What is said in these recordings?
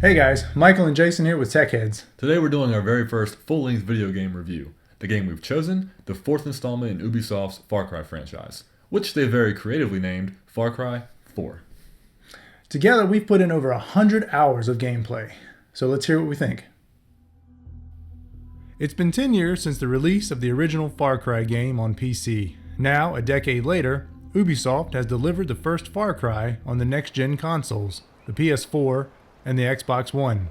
Hey guys, Michael and Jason here with TekHeadz. Today we're doing our very first full-length video game review. The game we've chosen, the fourth installment in Ubisoft's Far Cry franchise, which they very creatively named Far Cry 4. Together we've put in over 100 hours of gameplay, so let's hear what we think. It's been 10 years since the release of the original Far Cry game on PC. Now, a decade later, Ubisoft has delivered the first Far Cry on the next-gen consoles, the PS4 and the Xbox One.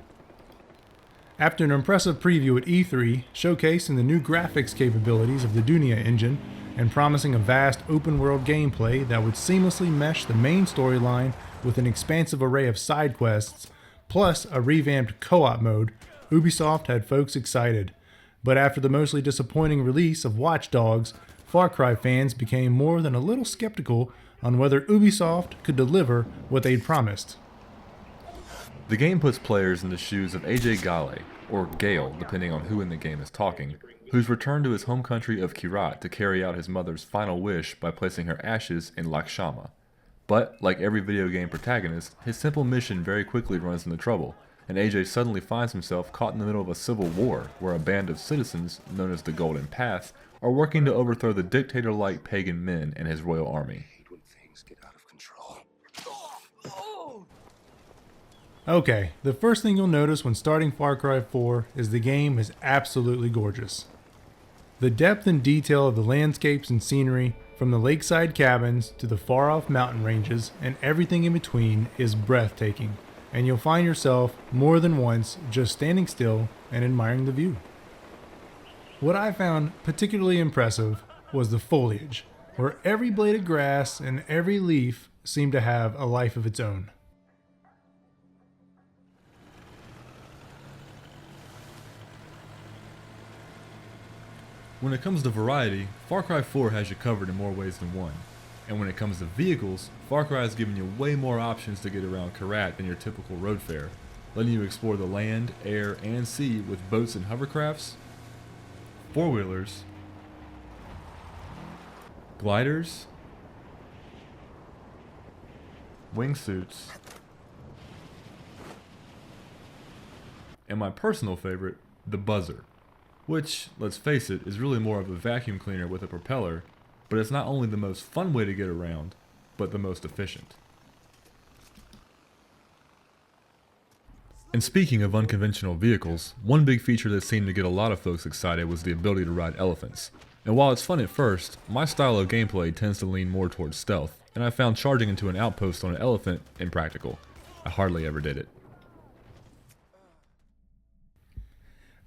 After an impressive preview at E3, showcasing the new graphics capabilities of the Dunia engine and promising a vast open-world gameplay that would seamlessly mesh the main storyline with an expansive array of side quests, plus a revamped co-op mode, Ubisoft had folks excited. But after the mostly disappointing release of Watch Dogs, Far Cry fans became more than a little skeptical on whether Ubisoft could deliver what they'd promised. The game puts players in the shoes of AJ Gale, or Gale depending on who in the game is talking, who's returned to his home country of Kyrat to carry out his mother's final wish by placing her ashes in Lakshama. But, like every video game protagonist, his simple mission very quickly runs into trouble, and AJ suddenly finds himself caught in the middle of a civil war where a band of citizens, known as the Golden Path, are working to overthrow the dictator-like pagan Min and his royal army. Okay, the first thing you'll notice when starting Far Cry 4 is the game is absolutely gorgeous. The depth and detail of the landscapes and scenery, from the lakeside cabins to the far-off mountain ranges and everything in between, is breathtaking, and you'll find yourself more than once just standing still and admiring the view. What I found particularly impressive was the foliage, where every blade of grass and every leaf seemed to have a life of its own. When it comes to variety, Far Cry 4 has you covered in more ways than one. And when it comes to vehicles, Far Cry has given you way more options to get around Kyrat than your typical road fare, letting you explore the land, air, and sea with boats and hovercrafts, four-wheelers, gliders, wingsuits, and my personal favorite, the buzzer. Which, let's face it, is really more of a vacuum cleaner with a propeller, but it's not only the most fun way to get around, but the most efficient. And speaking of unconventional vehicles, one big feature that seemed to get a lot of folks excited was the ability to ride elephants. And while it's fun at first, my style of gameplay tends to lean more towards stealth, and I found charging into an outpost on an elephant impractical. I hardly ever did it.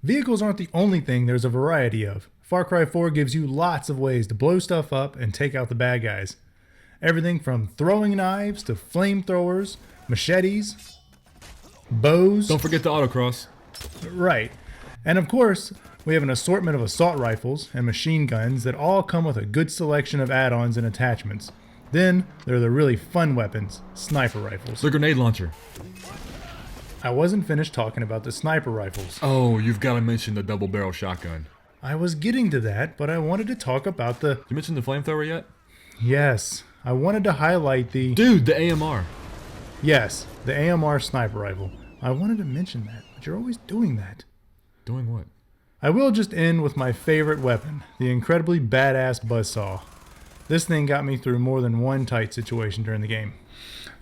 Vehicles aren't the only thing there's a variety of. Far Cry 4 gives you lots of ways to blow stuff up and take out the bad guys. Everything from throwing knives to flamethrowers, machetes, bows. Don't forget the autocross. Right. And of course, we have an assortment of assault rifles and machine guns that all come with a good selection of add-ons and attachments. Then there are the really fun weapons, sniper rifles. The grenade launcher. I wasn't finished talking about the sniper rifles. Oh, you've got to mention the double barrel shotgun. I was getting to that, but I wanted to talk about the... Did you mention the flamethrower yet? Yes, I wanted to highlight the... Dude, the AMR. Yes, the AMR sniper rifle. I wanted to mention that, but you're always doing that. Doing what? I will just end with my favorite weapon, the incredibly badass buzzsaw. This thing got me through more than one tight situation during the game.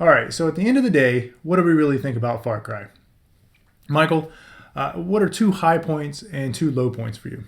Alright, so at the end of the day, what do we really think about Far Cry? Michael, what are two high points and two low points for you?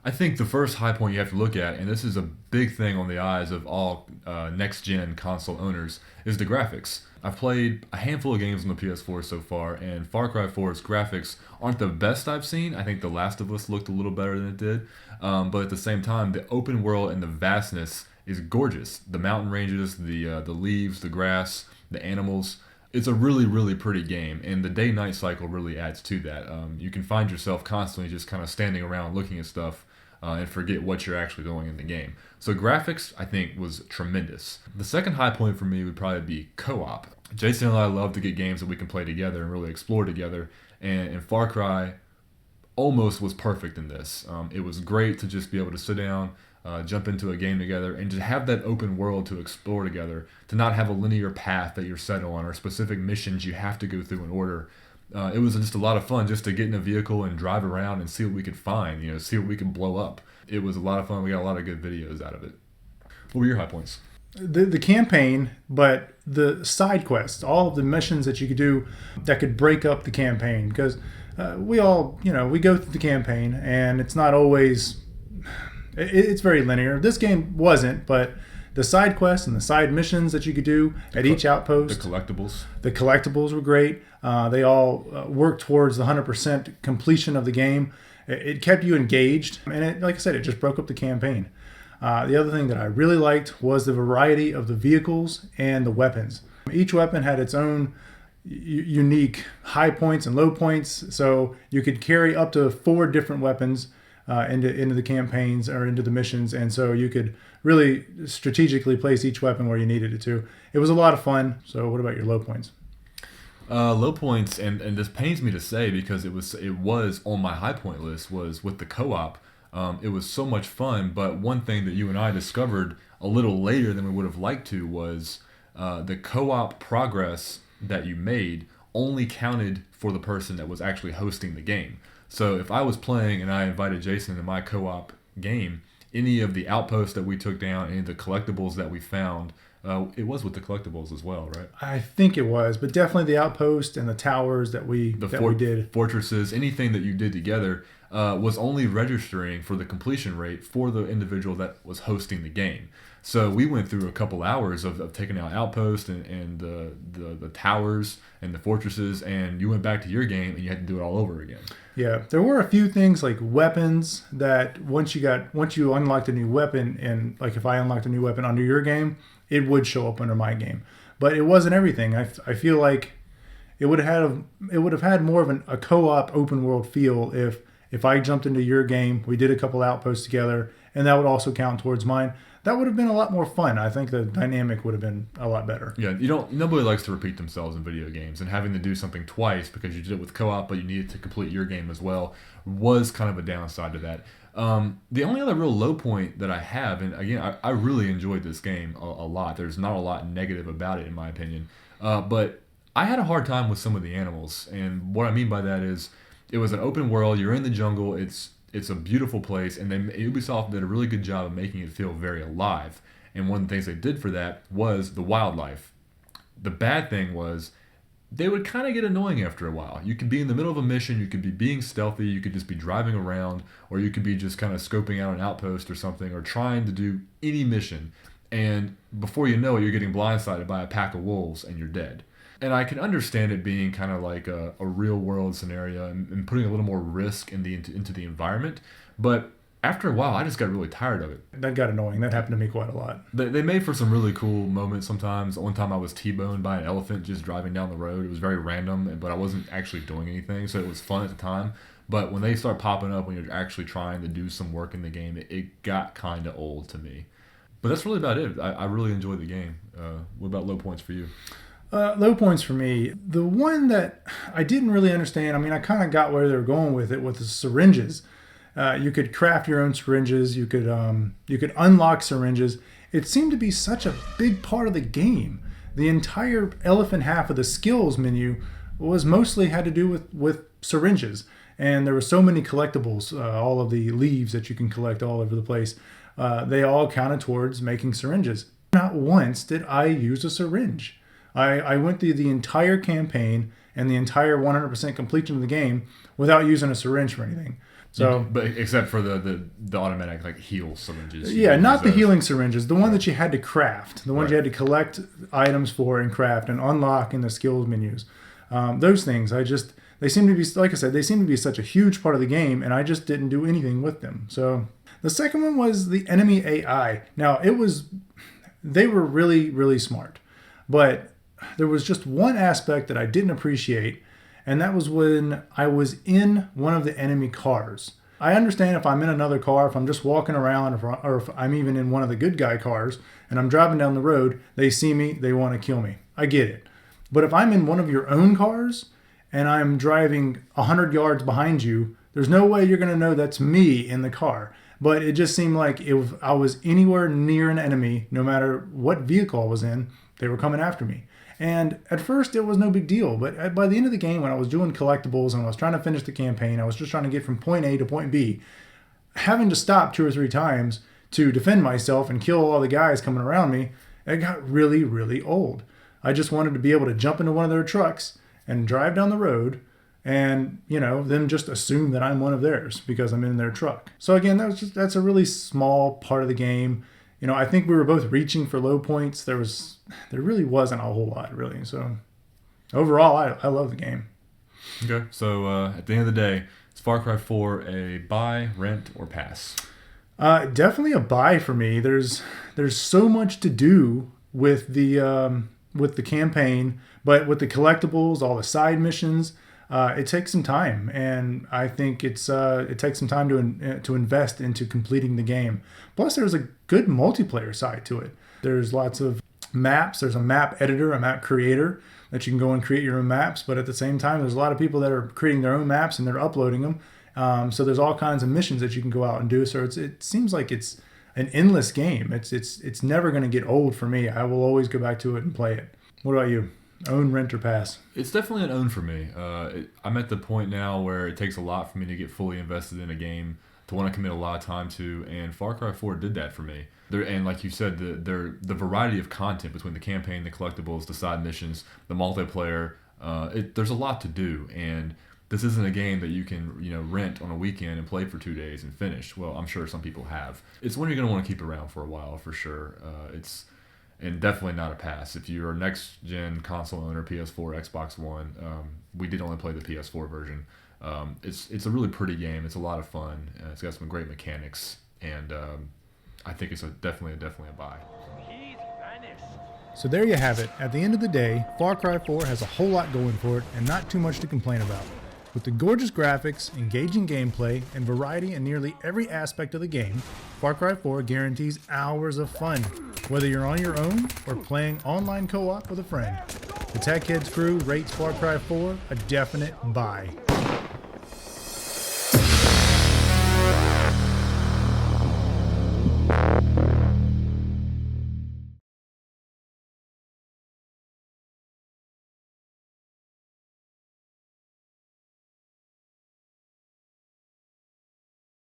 I think the first high point you have to look at, and this is a big thing on the eyes of all next-gen console owners, is the graphics. I've played a handful of games on the PS4 so far, and Far Cry 4's graphics aren't the best I've seen. I think The Last of Us looked a little better than it did, but at the same time, the open world and the vastness is gorgeous. The mountain ranges, the leaves, the grass, the animals. It's a really, really pretty game, and the day-night cycle really adds to that. You can find yourself constantly just kind of standing around looking at stuff and forget what you're actually doing in the game. So graphics, I think, was tremendous. The second high point for me would probably be co-op. Jason and I love to get games that we can play together and really explore together, and Far Cry almost was perfect in this. It was great to just be able to sit down, jump into a game together, and just have that open world to explore together, to not have a linear path that you're set on or specific missions you have to go through in order, It was just a lot of fun just to get in a vehicle and drive around and see what we could find, see what we could blow up. It was a lot of fun. We got a lot of good videos out of it. What were your high points? The campaign, but the side quests, all of the missions that you could do that could break up the campaign, because we all, we go through the campaign and it's not always, it's very linear. This game wasn't, but the side quests and the side missions that you could do at each outpost. The collectibles were great. They all worked towards the 100% completion of the game. It kept you engaged, and like I said, it just broke up the campaign. The other thing that I really liked was the variety of the vehicles and the weapons. Each weapon had its own unique high points and low points, so you could carry up to 4 different weapons into the campaigns or into the missions, and so you could really strategically place each weapon where you needed it to. It was a lot of fun. So what about your low points? Low points, and this pains me to say because it was on my high point list, was with the co-op. It was so much fun, but one thing that you and I discovered a little later than we would have liked to was the co-op progress that you made only counted for the person that was actually hosting the game. So if I was playing and I invited Jason into my co-op game, any of the outposts that we took down, any of the collectibles that we found, it was with the collectibles as well, right? I think it was, but definitely the outpost and the towers that we did. Fortresses, anything that you did together was only registering for the completion rate for the individual that was hosting the game. So we went through a couple hours of taking out outposts and the towers and the fortresses, and you went back to your game and you had to do it all over again. Yeah, there were a few things like weapons that once you unlocked a new weapon, and like if I unlocked a new weapon under your game, it would show up under my game. But it wasn't everything. I feel like it would have had more of a co-op open world feel if I jumped into your game, we did a couple outposts together, and that would also count towards mine. That would have been a lot more fun. I think the dynamic would have been a lot better. Yeah, nobody likes to repeat themselves in video games, and having to do something twice because you did it with co-op, but you needed to complete your game as well, was kind of a downside to that. The only other real low point that I have, and again, I really enjoyed this game a lot. There's not a lot negative about it in my opinion, but I had a hard time with some of the animals, and what I mean by that is it was an open world. You're in the jungle. It's a beautiful place, and Ubisoft did a really good job of making it feel very alive. And one of the things they did for that was the wildlife. The bad thing was they would kind of get annoying after a while. You could be in the middle of a mission, you could be being stealthy, you could just be driving around, or you could be just kind of scoping out an outpost or something, or trying to do any mission. And before you know it, you're getting blindsided by a pack of wolves and you're dead. And I can understand it being kind of like a real world scenario and putting a little more risk into the environment. But after a while, I just got really tired of it. That got annoying. That happened to me quite a lot. They made for some really cool moments sometimes. One time I was T-boned by an elephant just driving down the road. It was very random, but I wasn't actually doing anything, so it was fun at the time. But when they start popping up when you're actually trying to do some work in the game, it got kind of old to me. But that's really about it. I really enjoyed the game. What about low points for you? Low points for me. The one that I didn't really understand, I kind of got where they were going with it, with the syringes. You could craft your own syringes. You could unlock syringes. It seemed to be such a big part of the game. The entire elephant half of the skills menu was mostly had to do with syringes. And there were so many collectibles, all of the leaves that you can collect all over the place. They all counted towards making syringes. Not once did I use a syringe. I went through the entire campaign and the entire 100% completion of the game without using a syringe for anything. So, but except for the automatic like heal syringes. Yeah, not the healing syringes. The one that you had to craft. The ones you had to collect items for and craft and unlock in the skills menus. Those things, they seem to be, like I said, they seem to be such a huge part of the game, and I just didn't do anything with them. So the second one was the enemy AI. Now, they were really, really smart. But there was just one aspect that I didn't appreciate, and that was when I was in one of the enemy cars. I understand if I'm in another car, if I'm just walking around, or if I'm even in one of the good guy cars, and I'm driving down the road, they see me, they want to kill me. I get it. But if I'm in one of your own cars, and I'm driving 100 yards behind you, there's no way you're going to know that's me in the car. But it just seemed like if I was anywhere near an enemy, no matter what vehicle I was in, they were coming after me. And at first it was no big deal, but by the end of the game, when I was doing collectibles and I was trying to finish the campaign, I was just trying to get from point A to point B, having to stop 2 or 3 times to defend myself and kill all the guys coming around me, it got really, really old. I just wanted to be able to jump into one of their trucks and drive down the road and, them just assume that I'm one of theirs because I'm in their truck. So again, that's a really small part of the game. I think we were both reaching for low points. There really wasn't a whole lot, really. So overall, I love the game. Okay, so at the end of the day, is Far Cry 4 a buy, rent, or pass? Definitely a buy for me. There's so much to do with the campaign, but with the collectibles, all the side missions, it takes some time, and I think it takes some time to invest into completing the game. Plus, there's a good multiplayer side to it. There's lots of maps. There's a map editor, a map creator that you can go and create your own maps. But at the same time, there's a lot of people that are creating their own maps and they're uploading them. So there's all kinds of missions that you can go out and do. So it seems like it's an endless game. It's never going to get old for me. I will always go back to it and play it. What about you? Own, rent, or pass? It's definitely an own for me. I'm at the point now where it takes a lot for me to get fully invested in a game, to want to commit a lot of time to, and Far Cry 4 did that for me. And like you said, the variety of content between the campaign, the collectibles, the side missions, the multiplayer, there's a lot to do, and this isn't a game that you can rent on a weekend and play for 2 days and finish. Well, I'm sure some people have. It's one you're going to want to keep around for a while for sure. And definitely not a pass. If you're a next-gen console owner, PS4, Xbox One, we did only play the PS4 version. It's a really pretty game. It's a lot of fun. It's got some great mechanics, and I think it's definitely a buy. So there you have it. At the end of the day, Far Cry 4 has a whole lot going for it and not too much to complain about. With the gorgeous graphics, engaging gameplay, and variety in nearly every aspect of the game, Far Cry 4 guarantees hours of fun, whether you're on your own or playing online co-op with a friend. The TekHeadz crew rates Far Cry 4 a definite buy.